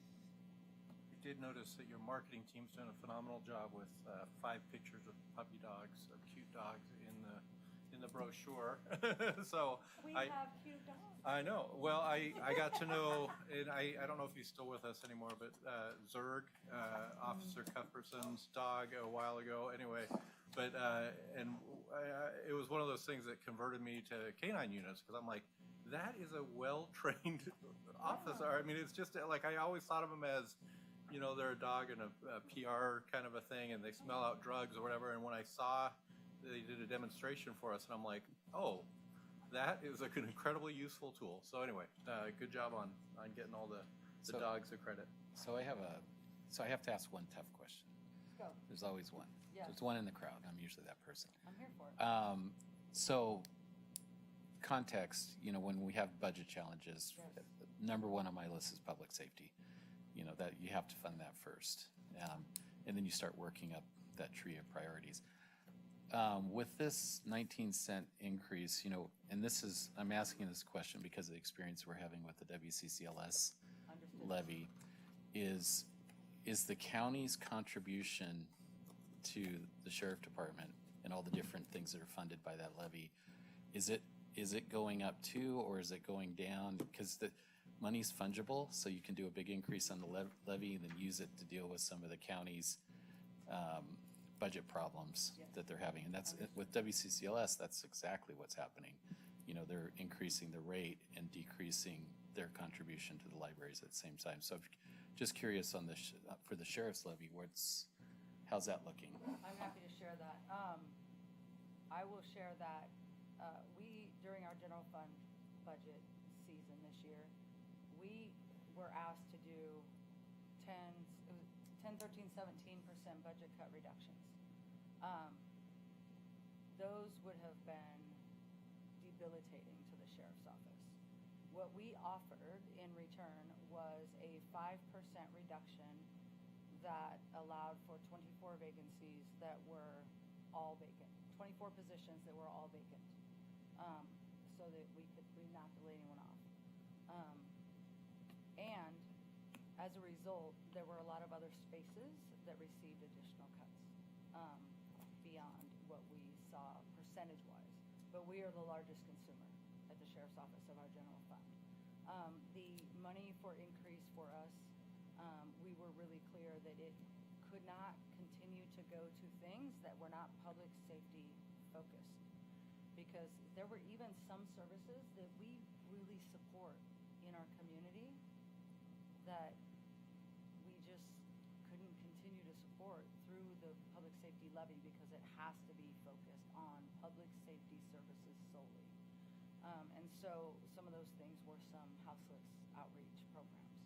We did notice that your marketing team's done a phenomenal job with 5 pictures of puppy dogs, of cute dogs in the brochure. So We I have cute dogs. I know. Well, I got to know, and I don't know if he's still with us anymore, but Zerg, Officer Cuthbertson's dog a while ago. Anyway, but it was one of those things that converted me to canine units because I'm like, that is a well-trained officer. I mean, it's just like I always thought of them as, you know, they're a dog and a PR kind of a thing, and they smell out drugs or whatever. And when I saw they did a demonstration for us, and I'm like, oh, that is an incredibly useful tool. So anyway, good job on getting all the So- dogs the credit. So I have to ask one tough question. Go. There's always one. Yes. There's one in the crowd. I'm usually that person. I'm here for it. So context, you know, when we have budget challenges, Yes. number one on my list is public safety. You know, that you have to fund that first. And then you start working up that tree of priorities. With this 19-cent increase, you know, and I'm asking this question because of the experience we're having with the WCCLS Understood. levy, is the county's contribution to the sheriff department and all the different things that are funded by that levy, is it going up too, or is it going down? Because the money's fungible, so you can do a big increase on the levy and then use it to deal with some of the county's budget problems that they're having. And that's with WCCLS, that's exactly what's happening. You know, they're increasing the rate and decreasing their contribution to the libraries at the same time. So just curious on for the sheriff's levy, how's that looking? I'm happy to share that. I will share that we, during our general fund budget season this year, we were asked to do 10, 13, 17% budget cut reductions. Those would have been debilitating to the sheriff's office. What we offered in return was a 5% reduction that allowed for 24 vacancies that were all vacant, 24 positions that were all vacant, so that we could not delay anyone off. And as a result, there were a lot of other spaces that received additional cuts beyond what we saw percentage-wise. But we are the largest consumer at the sheriff's office of our general fund. The money for increase for us, we were really clear that it could not continue to go to things that were not public safety focused. Because there were even some services that we really support in our community that we just couldn't continue to support through the public safety levy because it has to be focused on public safety services solely. And so some of those things were some houseless outreach programs.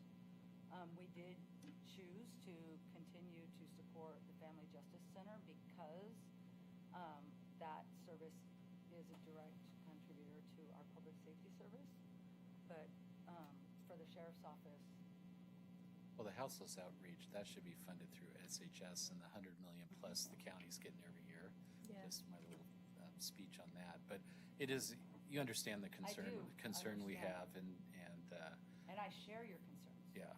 We did choose to continue to support the Family Justice Center because that service is a direct contributor to our public safety service. But for the sheriff's office, Well, the houseless outreach, that should be funded through SHS and the $100 million plus the county's getting every year. Yeah. Just my little speech on that, but it is, you understand the concern, do. concern we Understand. have, and And I share your concerns. yeah.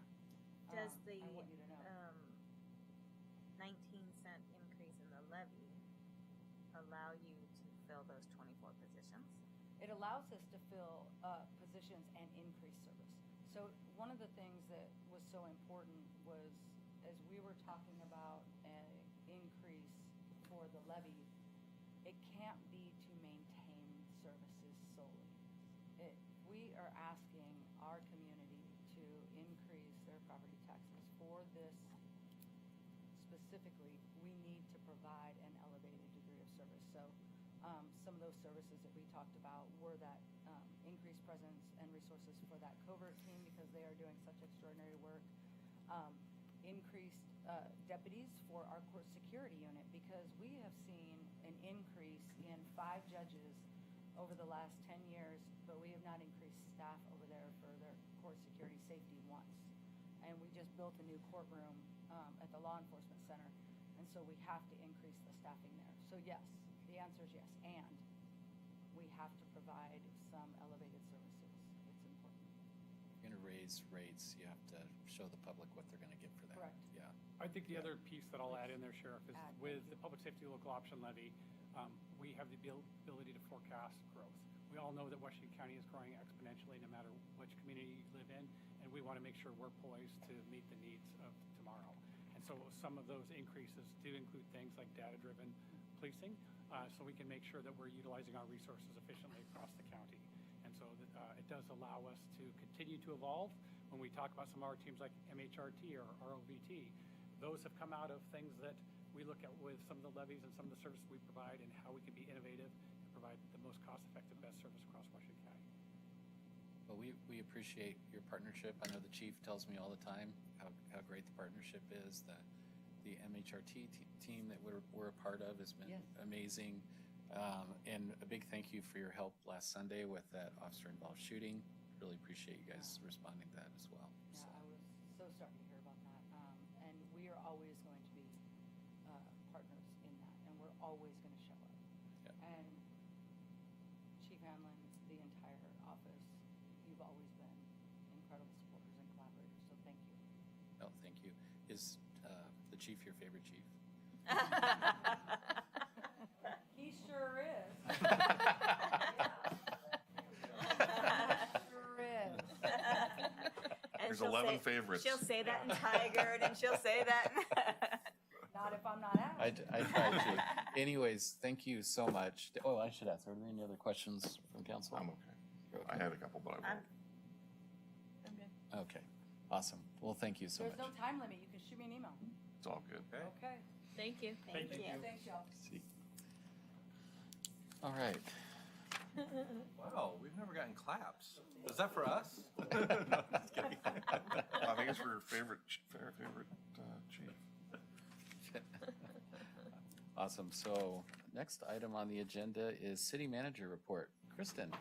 Does Um, the I want you to know. 19-cent increase in the levy allow you to fill those 24 positions? It allows us to fill positions and increase service. So one of the things that was so important was, as we were talking about an increase for the levy, it can't be to maintain services solely. We are asking our community to increase their property taxes for this specifically. We need to provide an elevated degree of service. So some of those services that we talked about were that increased presence and resources for that covert team because they are doing such extraordinary work. Increased deputies for our court security unit because we have seen an increase in 5 judges over the last 10 years, but we have not increased staff over there for their court security safety once. And we just built a new courtroom at the law enforcement center, and so we have to increase the staffing there. So yes, the answer is yes, and we have to provide some elevated services. It's important. If you're gonna raise rates, you have to show the public what they're gonna get for that. Correct. Yeah. I think the other piece that I'll add in there, Sheriff, is Add. with the public safety local option levy, we have the ability to forecast growth. We all know that Washington County is growing exponentially no matter which community you live in, and we want to make sure we're poised to meet the needs of tomorrow. And so some of those increases do include things like data-driven policing, so we can make sure that we're utilizing our resources efficiently across the county. And so it does allow us to continue to evolve. When we talk about some of our teams like MHRT or ROVT, those have come out of things that we look at with some of the levies and some of the services we provide and how we can be innovative and provide the most cost-effective, best service across Washington County. Well, we appreciate your partnership. I know the chief tells me all the time how great the partnership is. The MHRT team that we're a part of has been Yes. amazing. And a big thank you for your help last Sunday with that officer-involved shooting. Really appreciate you guys responding to that as well. Yeah, So, I was so sorry to hear about that. And we are always going to be partners in that, and we're always going to show up. Yeah. And Chief Hanlon, the entire office, you've always been incredible supporters and collaborators, so thank you. well, thank you. Is the chief your favorite chief? He sure is. Sure is. And There's she'll 11 say- favorites. She'll say that in Tigard, and she'll say that. Not if I'm not asked. I tried to. Anyways, thank you so much. Oh, I should ask, are there any other questions from council? I'm okay. I had a couple, but I won't. I'm good. Okay, awesome. Well, thank you so There's much. no time limit. You can shoot me an email. It's all good. Okay. Thank you. Thank you. Thanks, y'all. See. All right. Wow, we've never gotten claps. Is that for us? I think it's for your favorite chief. Awesome. So next item on the agenda is city manager report. Kristen,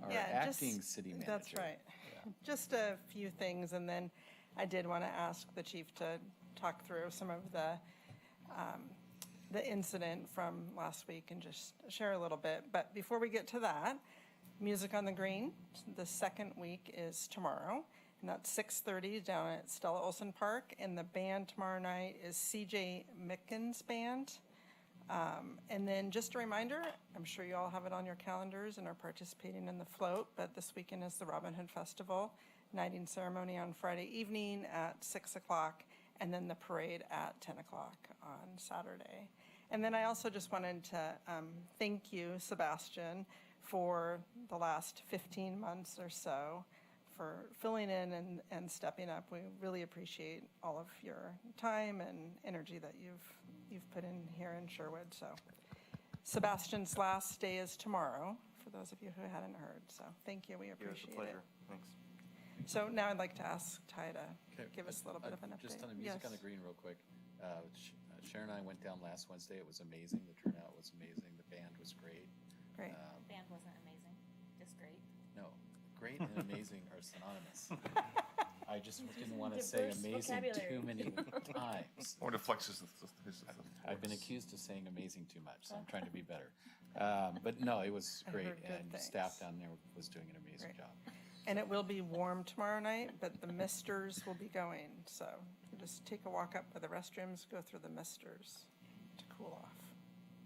our Yeah, just- acting city manager. That's right. Just a few things, and then I did want to ask the chief to talk through some of the incident from last week and just share a little bit. But before we get to that, Music on the Green, the second week is tomorrow, and that's 6:30 down at Stella Olson Park. And the band tomorrow night is CJ Mickens Band. And then just a reminder, I'm sure you all have it on your calendars and are participating in the float, but this weekend is the Robin Hood Festival, knighting ceremony on Friday evening at 6 o'clock, and then the parade at 10 o'clock on Saturday. And then I also just wanted to thank you, Sebastian, for the last 15 months or so for filling in and stepping up. We really appreciate all of your time and energy that you've put in here in Sherwood. So Sebastian's last day is tomorrow, for those of you who hadn't heard. So thank you, we appreciate it. Thanks. So now I'd like to ask Ty to Okay, give us a little bit of an update. Just on the Music Yes. on the Green real quick. Sharon and I went down last Wednesday. It was amazing. The turnout was amazing. The band was great. Great. Band wasn't amazing, just great. No, great and amazing are synonymous. I just didn't want to say Diverse amazing vocabulary. too many times. Or deflects his. I've been accused of saying amazing too much, so I'm trying to be better. But no, it was I great, heard good and staff things. down there was doing an amazing Great. job. And it will be warm tomorrow night, but the misters will be going, so you just take a walk up by the restrooms, go through the misters to cool off.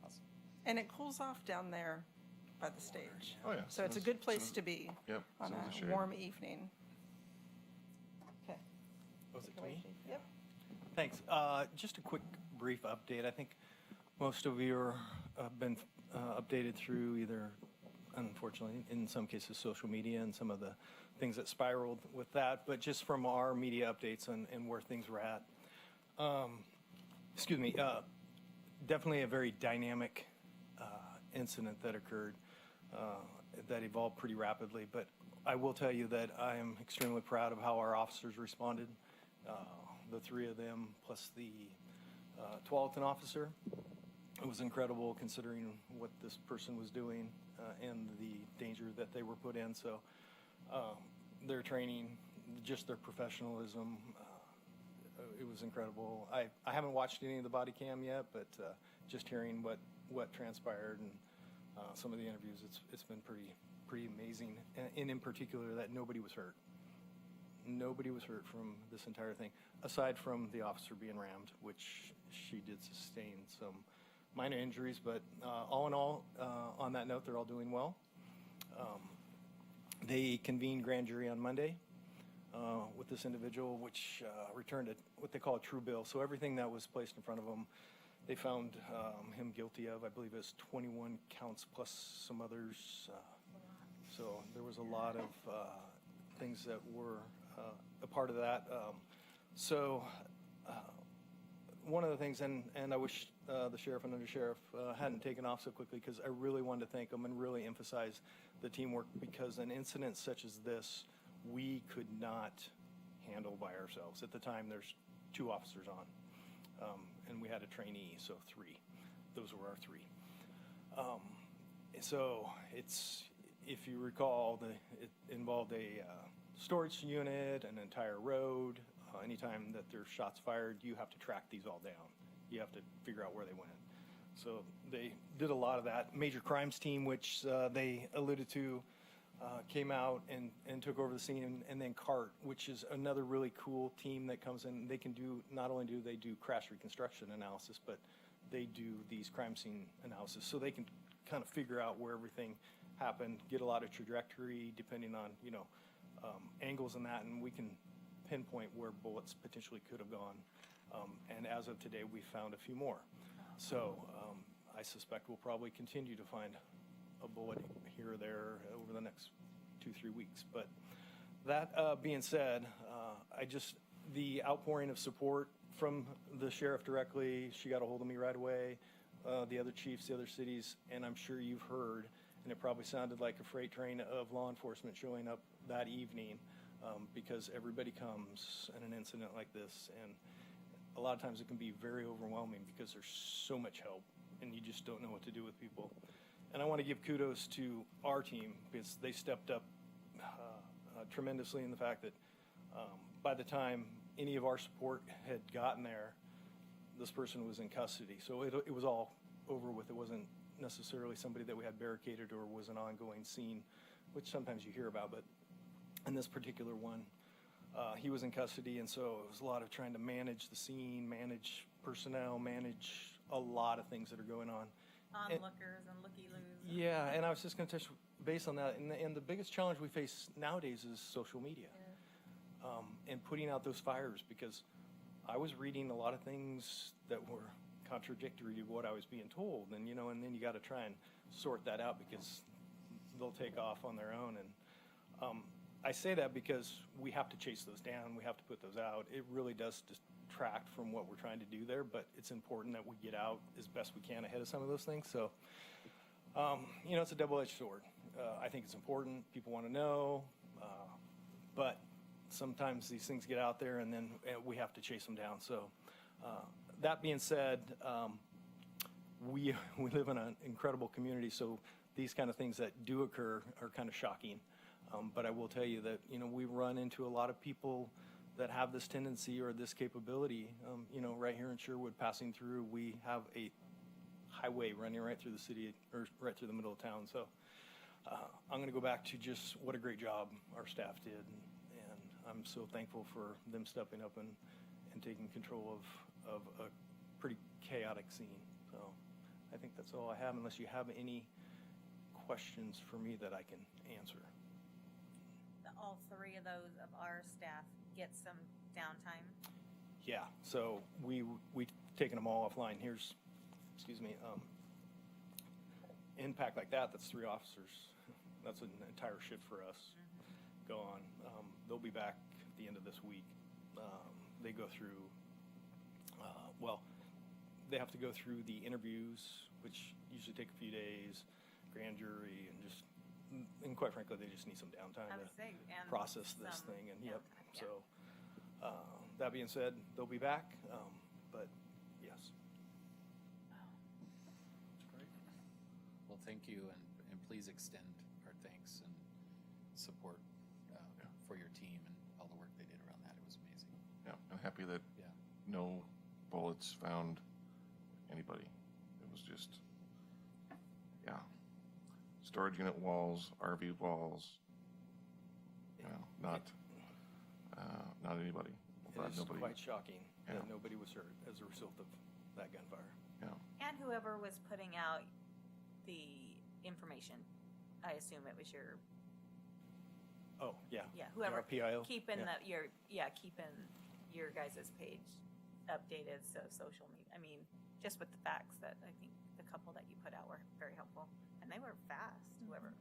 Awesome. And it cools off down there by the stage. Oh, yeah. So it's a good place to be Yep. on so is the a shade. warm evening. Okay. Was it Take away, me? Chief. Yep. Thanks. Just a quick brief update. I think most of you have been updated through either, unfortunately, in some cases, social media and some of the things that spiraled with that, but just from our media updates and where things were at. Excuse me. Definitely a very dynamic incident that occurred that evolved pretty rapidly, but I will tell you that I am extremely proud of how our officers responded. The three of them, plus the Tualatin officer. It was incredible considering what this person was doing and the danger that they were put in. So their training, just their professionalism, it was incredible. I haven't watched any of the body cam yet, but just hearing what transpired and some of the interviews, it's been pretty amazing. And in particular, that nobody was hurt. Nobody was hurt from this entire thing, aside from the officer being rammed, which she did sustain some minor injuries. But all in all, on that note, they're all doing well. They convened grand jury on Monday with this individual, which returned what they call a true bill. So everything that was placed in front of them, they found him guilty of. I believe it's 21 counts plus some others. So there was a lot of things that were a part of that. One of the things, and I wish the sheriff and undersheriff hadn't taken off so quickly, because I really wanted to thank them and really emphasize the teamwork, because an incident such as this, we could not handle by ourselves. At the time, there's 2 officers on, and we had a trainee, so 3. Those were our 3. So it's, if you recall, it involved a storage unit, an entire road. Anytime that there's shots fired, you have to track these all down. You have to figure out where they went. So they did a lot of that. Major crimes team, which they alluded to, came out and took over the scene, and then CART, which is another really cool team that comes in. They can do, not only do they do crash reconstruction analysis, but they do these crime scene analysis. So they can kind of figure out where everything happened, get a lot of trajectory depending on, angles and that, and we can pinpoint where bullets potentially could have gone. And as of today, we found a few more. So I suspect we'll probably continue to find a bullet here or there over the next 2-3 weeks. But that being said, the outpouring of support from the sheriff directly, she got a hold of me right away, the other chiefs, the other cities, and I'm sure you've heard, and it probably sounded like a freight train of law enforcement showing up that evening, because everybody comes in an incident like this, and a lot of times it can be very overwhelming because there's so much help and you just don't know what to do with people. And I want to give kudos to our team, because they stepped up tremendously in the fact that by the time any of our support had gotten there, this person was in custody. So it was all over with. It wasn't necessarily somebody that we had barricaded or was an ongoing scene, which sometimes you hear about, but in this particular one, he was in custody, and so it was a lot of trying to manage the scene, manage personnel, manage a lot of things that are going on. Onlookers and looky-loos. Yeah, and I was just going to touch base on that. And the biggest challenge we face nowadays is social media, and putting out those fires, because I was reading a lot of things that were contradictory to what I was being told, and and then you got to try and sort that out, because they'll take off on their own. And I say that because we have to chase those down. We have to put those out. It really does detract from what we're trying to do there, but it's important that we get out as best we can ahead of some of those things. So, it's a double-edged sword. I think it's important. People want to know, but sometimes these things get out there, and then we have to chase them down. So, that being said, we live in an incredible community, so these kind of things that do occur are kind of shocking. But I will tell you that, we run into a lot of people that have this tendency or this capability. You know, right here in Sherwood, passing through, we have a highway running right through the city, or right through the middle of town. So I'm going to go back to just what a great job our staff did. And I'm so thankful for them stepping up and taking control of a pretty chaotic scene. So I think that's all I have, unless you have any questions for me that I can answer. All three of those of our staff get some downtime. Yeah, so we've taken them all offline. Here's, excuse me, impact like that, that's 3 officers. That's an entire shift for us. Go on. They'll be back at the end of this week. They go through, well, they have to go through the interviews, which usually take a few days, grand jury, and just, and quite frankly, they just need some downtime I would say, to and process this some thing. And downtime, yeah. so that being said, they'll be back. But yes. That's great. Well, thank you, and please extend our thanks and support for your team and all the work they did around that. It was amazing. Yeah, I'm happy that Yeah. no bullets found anybody. It was just, yeah. Storage unit walls, RV walls, you know, not anybody. It is Nobody. quite shocking Yeah. that nobody was hurt as a result of that gunfire. Yeah. And whoever was putting out the information, I assume it was your, Oh, yeah. whoever. Our PIO. Keeping yeah. keeping your guys' page updated, so social media, I mean, just with the facts that I think the couple that you put out were very helpful. And they were fast, whoever.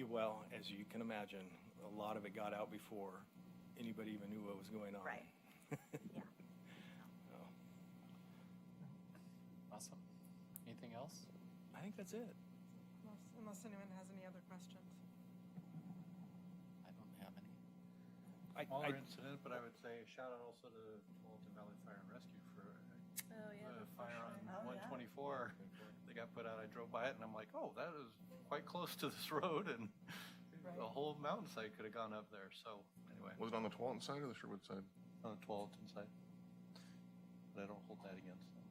Well, as you can imagine, a lot of it got out before anybody even knew what was going on. Right. Yeah. So, Awesome. Anything else? I think that's it. Unless anyone has any other questions. I don't have any. Smaller incident, but I would say a shout out also to Walton Valley Fire and Rescue for Oh, the fire on Oh, yeah. 124. They got put out. I drove by it and I'm like, oh, that is quite close to this road, and the whole mountainside could have gone up there. So anyway, Was it on the Tualatin side or the Sherwood side? on the Tualatin side, but I don't hold that against them.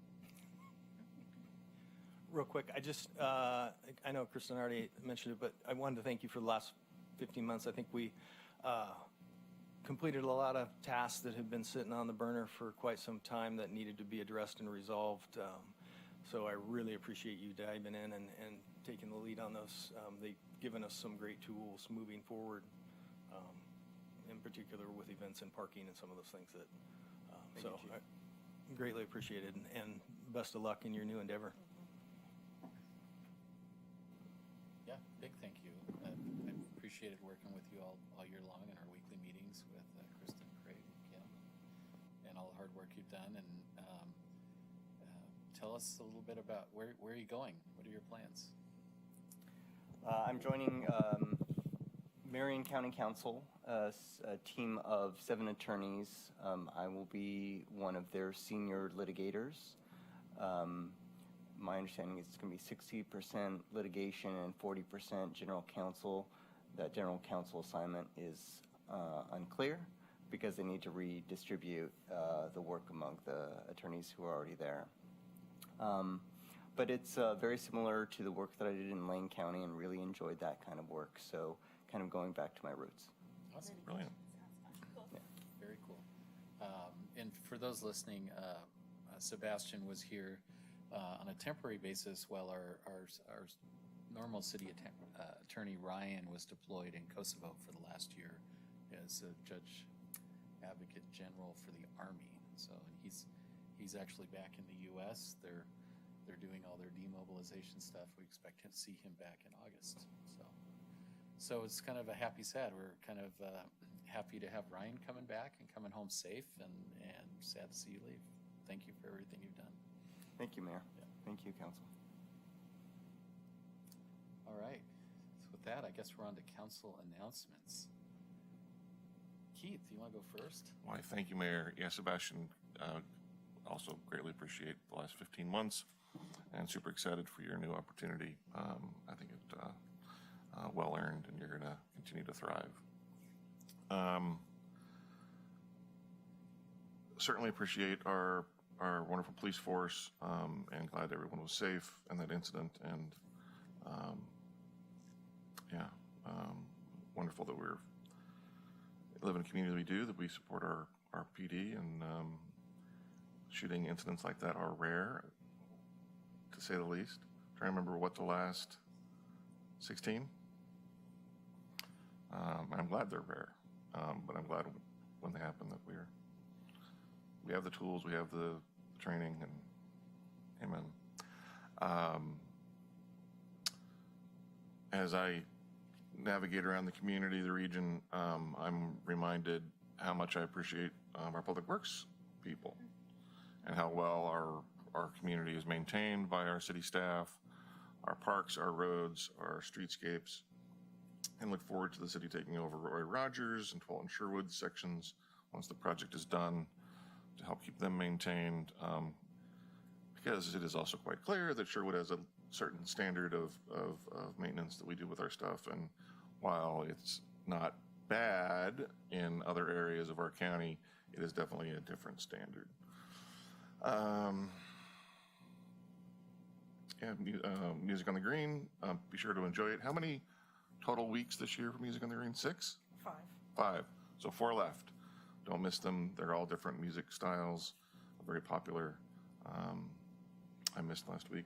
Real quick, I know Kristen already mentioned it, but I wanted to thank you for the last 15 months. I think we completed a lot of tasks that had been sitting on the burner for quite some time that needed to be addressed and resolved. So I really appreciate you diving in and taking the lead on those. They've given us some great tools moving forward, in particular with events and parking and some of those things that, so I greatly appreciated, and best of luck in your new endeavor. Yeah, big thank you. I've appreciated working with you all year long in our weekly meetings with Kristen, Craig, and Kim, and all the hard work you've done. And tell us a little bit about where are you going? What are your plans? I'm joining Marion County Council, a team of 7 attorneys. I will be one of their senior litigators. My understanding is it's going to be 60% litigation and 40% general counsel. That general counsel assignment is unclear because they need to redistribute the work among the attorneys who are already there. But it's very similar to the work that I did in Lane County and really enjoyed that kind of work. So kind of going back to my roots. Awesome. Brilliant. Yeah, very cool. And for those listening, Sebastian was here on a temporary basis while our normal city attorney Ryan was deployed in Kosovo for the last year as a judge advocate general for the Army. So he's actually back in the U.S. They're doing all their demobilization stuff. We expect to see him back in August. So it's kind of a happy sad. We're kind of happy to have Ryan coming back and coming home safe, and sad to see you leave. Thank you for everything you've done. Thank you, Mayor. Yeah. Thank you, Council. All right. So with that, I guess we're on to council announcements. Keith, you want to go first? Why, thank you, Mayor. Yeah, Sebastian, also greatly appreciate the last 15 months and super excited for your new opportunity. I think it well earned, and you're going to continue to thrive. certainly appreciate our wonderful police force, and glad everyone was safe in that incident. And wonderful that we're live in a community we do, that we support our PD, and shooting incidents like that are rare, to say the least. Trying to remember what the last 16. I'm glad they're rare, but I'm glad when they happen that we have the tools, we have the training, and amen. As I navigate around the community, the region, I'm reminded how much I appreciate our public works people and how well our community is maintained by our city staff, our parks, our roads, our streetscapes, and look forward to the city taking over Roy Rogers and 12 and Sherwood sections once the project is done, to help keep them maintained, because it is also quite clear that Sherwood has a certain standard of maintenance that we do with our stuff. And while it's not bad in other areas of our county, it is definitely a different standard. Music on the Green, be sure to enjoy it. How many total weeks this year for Music on the Green? 6? 5. 5. So 4 left. Don't miss them. They're all different music styles, very popular. I missed last week.